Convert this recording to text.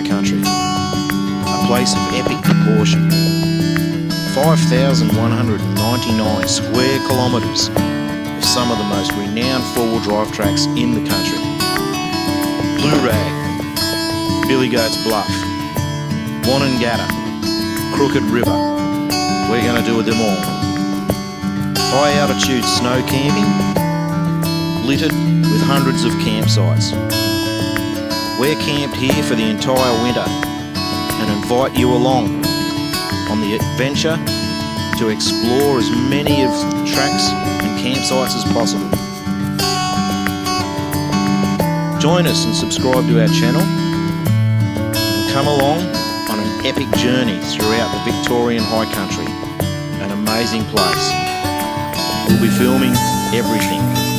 High Country, a place of epic proportion. 5,199 square kilometres of some of the most renowned four-wheel drive tracks in the country. Blue Rag, Billy Goat's Bluff, Wonnangatta, Crooked River. We're going to do them all. High altitude snow camping, littered with hundreds of campsites. We're camped here for the entire winter and invite you along on the adventure to explore as many of the tracks and campsites as possible. Join us and subscribe to our channel and come along on an epic journey throughout the Victorian High Country, an amazing place. We'll be filming everything.